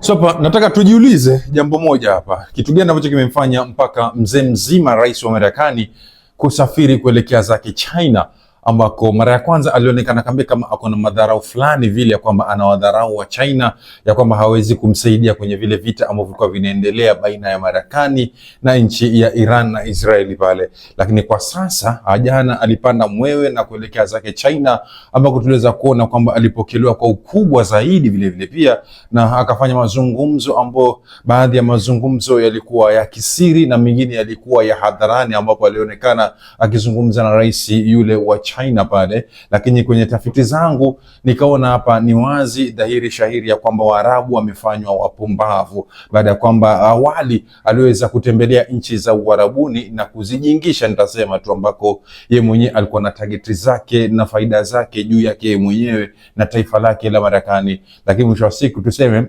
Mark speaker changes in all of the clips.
Speaker 1: So hapa nataka tujiulize jambo moja hapa. Kitu gani ambacho kimemfanya mpaka mzee mzima rais wa Marekani kusafiri kuelekea zake China, ambako mara ya kwanza alionekana kama ako na madharau fulani vile, ya kwamba anawadharau wa China, ya kwamba hawezi kumsaidia kwenye vile vita ambavyo vilikuwa vinaendelea baina ya Marekani na nchi ya Iran na Israeli pale. Lakini kwa sasa jana alipanda mwewe na kuelekea zake China, ambako tuliweza kuona kwamba alipokelewa kwa ukubwa zaidi vile vile pia, na akafanya mazungumzo ambayo baadhi ya mazungumzo yalikuwa ya kisiri na mengine yalikuwa ya hadharani, ambapo alionekana akizungumza na rais yule wa China pale. Lakini kwenye tafiti zangu nikaona hapa ni wazi dhahiri shahiri ya kwamba Waarabu wamefanywa wapumbavu, baada ya kwamba awali aliweza kutembelea nchi za Uarabuni na kuzijingisha, nitasema tu, ambako ye mwenyewe alikuwa na targeti zake na faida zake juu yake ye mwenyewe na taifa lake la Marekani. Lakini mwisho wa siku tuseme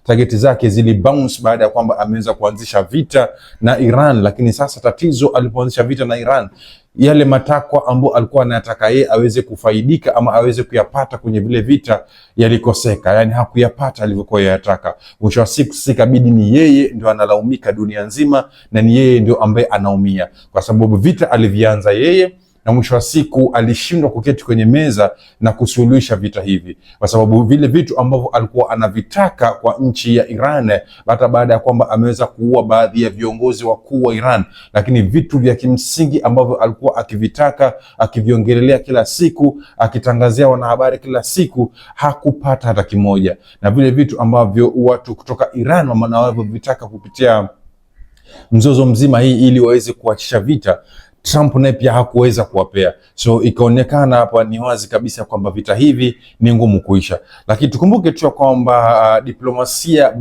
Speaker 1: targeti zake zili bounce baada ya kwamba ameweza kuanzisha vita na Iran. Lakini sasa tatizo, alipoanzisha vita na Iran, yale matakwa ambayo alikuwa anataka yeye aweze kufaidika ama aweze kuyapata kwenye vile vita yalikoseka, yani hakuyapata alivyokuwa yataka. Mwisho wa siku sikabidi ni yeye ndio analaumika dunia nzima, na ni yeye ndio ambaye anaumia, kwa sababu vita alivianza yeye, na mwisho wa siku alishindwa kuketi kwenye meza na kusuluhisha vita hivi, kwa sababu vile vitu ambavyo alikuwa anavitaka kwa nchi ya Iran, hata baada ya kwamba ameweza kuua baadhi ya viongozi wakuu wa Iran, lakini vitu vya kimsingi ambavyo alikuwa akivitaka, akiviongelelea kila siku, akitangazia wanahabari kila siku, hakupata hata kimoja. Na vile vitu ambavyo watu kutoka Iran wanavyovitaka kupitia mzozo mzima hii ili waweze kuachisha vita, Trump naye pia hakuweza kuwapea. So ikaonekana hapa ni wazi kabisa kwamba vita hivi ni ngumu kuisha. Lakini tukumbuke tu kwamba diplomasia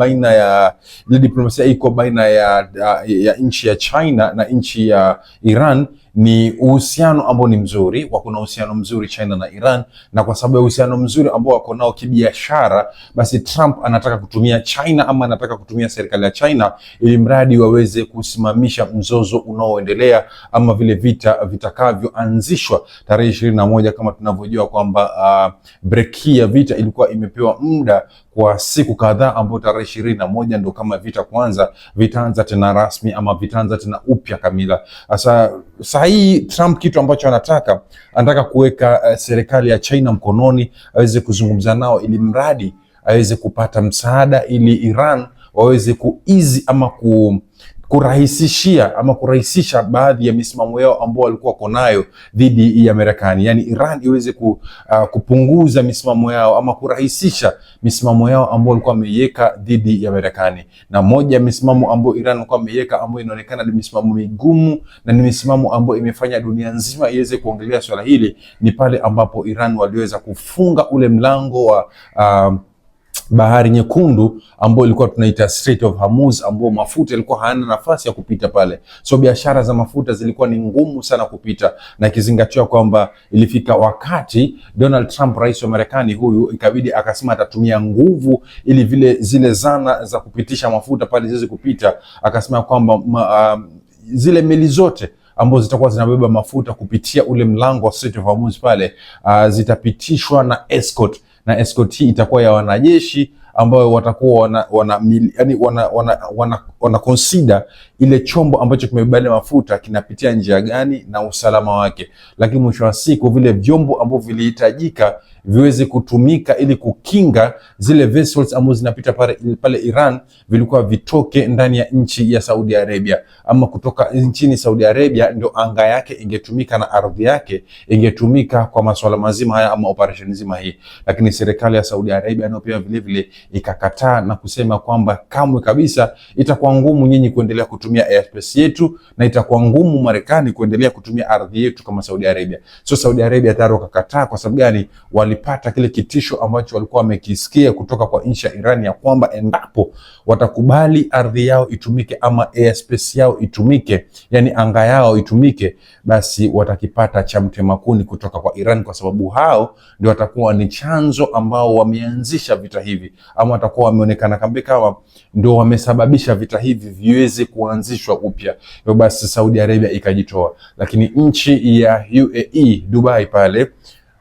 Speaker 1: iko baina ya nchi ya China na nchi ya Iran ni uhusiano ambao ni mzuri, wako na uhusiano mzuri China na Iran, na kwa sababu ya uhusiano mzuri ambao wako nao kibiashara, basi Trump anataka kutumia China ama anataka kutumia serikali ya China ili mradi waweze kusimamisha mzozo unaoendelea ama vile vita vitakavyoanzishwa tarehe 21, kama tunavyojua kwamba break ya vita ilikuwa imepewa muda kwa siku kadhaa, ambao tarehe 21 ndio kama vita kwanza vitaanza tena rasmi ama vitaanza tena upya kamila. Sasa hii Trump kitu ambacho anataka kuweka serikali ya China mkononi, aweze kuzungumza nao ili mradi aweze kupata msaada, ili Iran waweze kuizi ama kurahisisha baadhi ya misimamo yao ambao walikuwa konayo dhidi ya Marekani. Yani Iran iweze kupunguza misimamo yao ama kurahisisha misimamo yao ambao walikuwa wameiweka dhidi ya Marekani. Na moja ya misimamo ambao Iran walikuwa wameiweka ambao inaonekana ni misimamo migumu na ni misimamo ambao imefanya dunia nzima iweze kuongelea swala hili, ni pale ambapo Iran waliweza kufunga ule mlango wa Bahari Nyekundu ambao ilikuwa tunaita Strait of Hormuz, ambao mafuta yalikuwa hayana nafasi ya kupita pale. So biashara za mafuta zilikuwa ni ngumu sana kupita, na ikizingatiwa kwamba ilifika wakati Donald Trump, rais wa Marekani huyu, ikabidi akasema atatumia nguvu ili zile zana za kupitisha mafuta pale ziweze kupita. Akasema kwamba zile meli zote ambazo zitakuwa zinabeba mafuta kupitia ule mlango wa Strait of Hormuz pale zitapitishwa na escort, na escort hii itakuwa ya wanajeshi ambao watakuwa wana consider ile chombo ambacho kimebeba mafuta kinapitia njia gani na usalama wake. Lakini mwisho wa siku vile vyombo ambavyo vilihitajika viweze kutumika ili kukinga zile vessels ambazo zinapita pale Iran, vilikuwa vitoke ndani ya nchi ya Saudi Arabia, ama kutoka nchini Saudi Arabia ndio anga yake ingetumika na ardhi yake ingetumika kwa masuala mazima haya ama operation nzima hii. Lakini serikali ya Saudi Arabia nayo pia vile vile ikakataa na kusema kwamba kamwe kabisa itakuwa ngumu nyinyi kuendelea kutumia airspace yetu, na itakuwa ngumu Marekani kuendelea kutumia ardhi yetu kama Saudi Arabia. So Saudi Arabia tayari wakakataa. Kwa sababu gani? Walipata kile kitisho ambacho walikuwa wamekisikia kutoka kwa nchi ya Iran, ya kwamba endapo watakubali ardhi yao itumike ama airspace yao itumike, yani anga yao itumike, basi watakipata cha mtemakuni kutoka kwa Iran, kwa sababu hao ndio watakuwa ni chanzo ambao wameanzisha vita hivi, ama watakuwa wameonekana kama ndio wamesababisha vita hivi viweze kuanzishwa upya. Hivyo basi Saudi Arabia ikajitoa. Lakini nchi ya UAE, Dubai pale,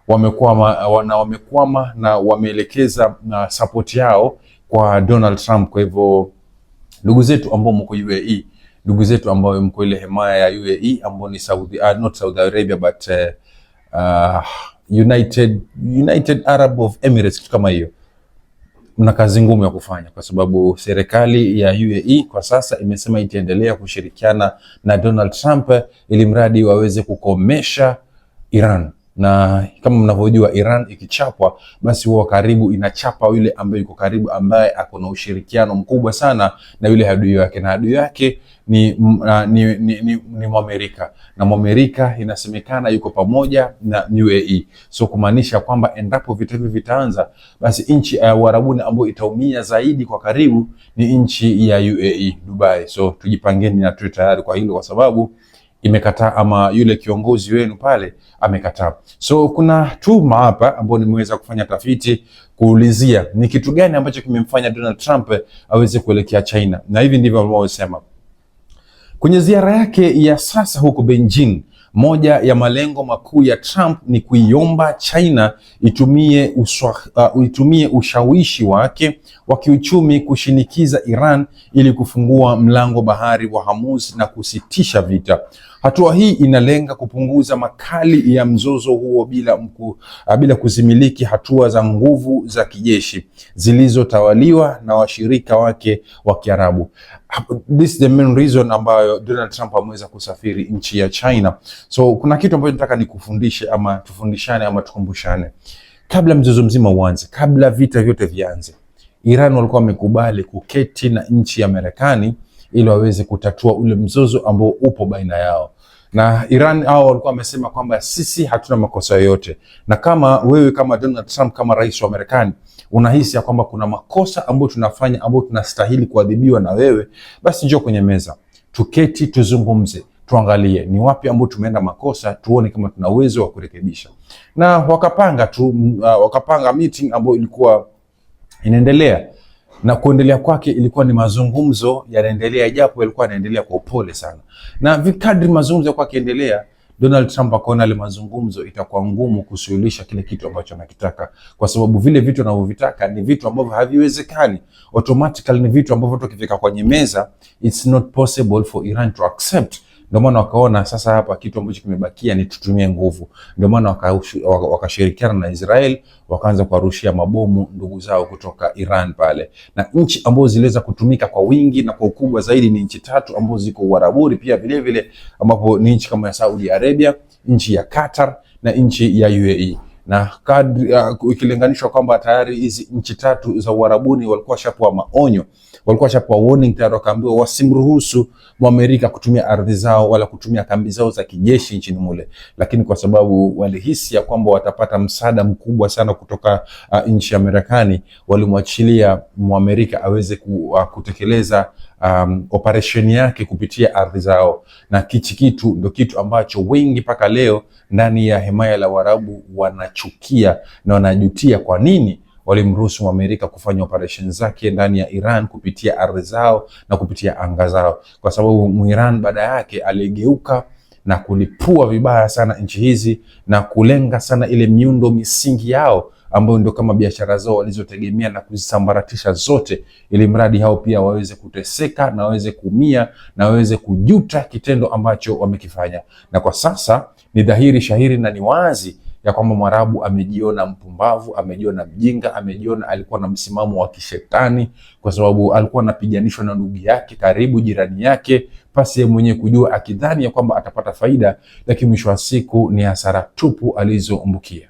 Speaker 1: wamekwama na wameelekeza support yao kwa Donald Trump. Kwa hivyo ndugu zetu ambao mko UAE, ndugu zetu ambao mko ile himaya ya UAE ambao ni not Saudi Arabia but United Arab of Emirates, kitu kama hiyo, mna kazi ngumu ya kufanya, kwa sababu serikali ya UAE kwa sasa imesema itaendelea kushirikiana na Donald Trump ili mradi waweze kukomesha Iran. Na kama mnavyojua, Iran ikichapwa basi huwa karibu inachapa yule ambaye yuko karibu, ambaye ako na ushirikiano mkubwa sana na yule adui wake, na adui yake ni Mwamerika, na Mwamerika inasemekana yuko pamoja na UAE. So kumaanisha kwamba endapo vita hivi vitaanza, basi nchi ya Uarabuni ambayo itaumia zaidi kwa karibu ni nchi ya UAE, Dubai. So tujipangeni na tuwe tayari kwa hilo, kwa sababu imekataa, ama yule kiongozi wenu pale amekataa. So kuna tuma hapa ambao nimeweza kufanya tafiti kuulizia ni kitu gani ambacho kimemfanya Donald Trump aweze kuelekea China, na hivi ndivyo wanavyosema. Kwenye ziara yake ya sasa huko Beijing, moja ya malengo makuu ya Trump ni kuiomba China itumie ushawishi wake wa kiuchumi kushinikiza Iran ili kufungua mlango bahari wa Hormuz na kusitisha vita. Hatua hii inalenga kupunguza makali ya mzozo huo bila kuzimiliki hatua za nguvu za kijeshi zilizotawaliwa na washirika wake wa Kiarabu. This is the main reason ambayo Donald Trump ameweza kusafiri nchi ya China. So kuna kitu ambacho nataka nikufundishe, ama tufundishane, ama tukumbushane. Kabla mzozo mzima uanze, kabla vita vyote vianze, Iran walikuwa wamekubali kuketi na nchi ya Marekani ili waweze kutatua ule mzozo ambao upo baina yao. Na Iran hao walikuwa wamesema kwamba sisi hatuna makosa yoyote, na kama wewe kama Donald Trump kama rais wa Marekani unahisi ya kwamba kuna makosa ambayo tunafanya ambayo tunastahili kuadhibiwa na wewe, basi njoo kwenye meza, tuketi, tuzungumze, tuangalie ni wapi ambao tumeenda makosa, tuone kama tuna uwezo wa kurekebisha. Na wakapanga meeting ambayo ilikuwa inaendelea, na kuendelea kwake ilikuwa ni mazungumzo yanaendelea, japo yalikuwa yanaendelea kwa upole sana. Na kadri mazungumzo yalikuwa yakiendelea, Donald Trump akaona ile mazungumzo itakuwa ngumu kusuluhisha kile kitu ambacho anakitaka, kwa sababu vile vitu anavyovitaka ni vitu ambavyo haviwezekani. Automatically ni vitu ambavyo tukifika kwenye meza, it's not possible for Iran to accept. Ndio maana wakaona sasa hapa kitu ambacho kimebakia ni tutumie nguvu. Ndio maana wakashirikiana na Israel, wakaanza kuwarushia mabomu ndugu zao kutoka Iran pale. Na nchi ambazo ziliweza kutumika kwa wingi na kwa ukubwa zaidi ni nchi tatu ambazo ziko Uarabuni pia vile vile, ambapo ni nchi kama ya Saudi Arabia, nchi ya Qatar na nchi ya UAE. Na kadri ikilinganishwa kwamba tayari hizi nchi tatu za Uarabuni walikuwa washapewa maonyo, walikuwa washapewa warning tayari, wakaambiwa wasimruhusu Mwamerika kutumia ardhi zao wala kutumia kambi zao za kijeshi nchini mule. Lakini kwa sababu walihisi ya kwamba watapata msaada mkubwa sana kutoka nchi ya Marekani, walimwachilia Mwamerika aweze kutekeleza operation yake kupitia ardhi zao. Na kitu ndio kitu ambacho wengi mpaka leo ndani ya himaya la Waarabu wanachukia na wanajutia kwa nini walimruhusu Mwamerika kufanya operation zake ndani ya Iran kupitia ardhi zao na kupitia anga zao, kwa sababu Muiran baada yake aligeuka na kulipua vibaya sana nchi hizi na kulenga sana ile miundo misingi yao ambayo ndio kama biashara zao walizotegemea na kuzisambaratisha zote, ili mradi hao pia waweze kuteseka na waweze kuumia na waweze kujuta kitendo ambacho wamekifanya. Na kwa sasa ni dhahiri shahiri na ni wazi ya kwamba Mwarabu amejiona mpumbavu, amejiona mjinga, amejiona alikuwa na msimamo wa kishetani, kwa sababu alikuwa anapiganishwa na ndugu yake karibu, jirani yake, pasi yeye mwenyewe kujua, akidhani ya kwamba atapata faida, lakini mwisho wa siku ni hasara tupu alizoumbukia.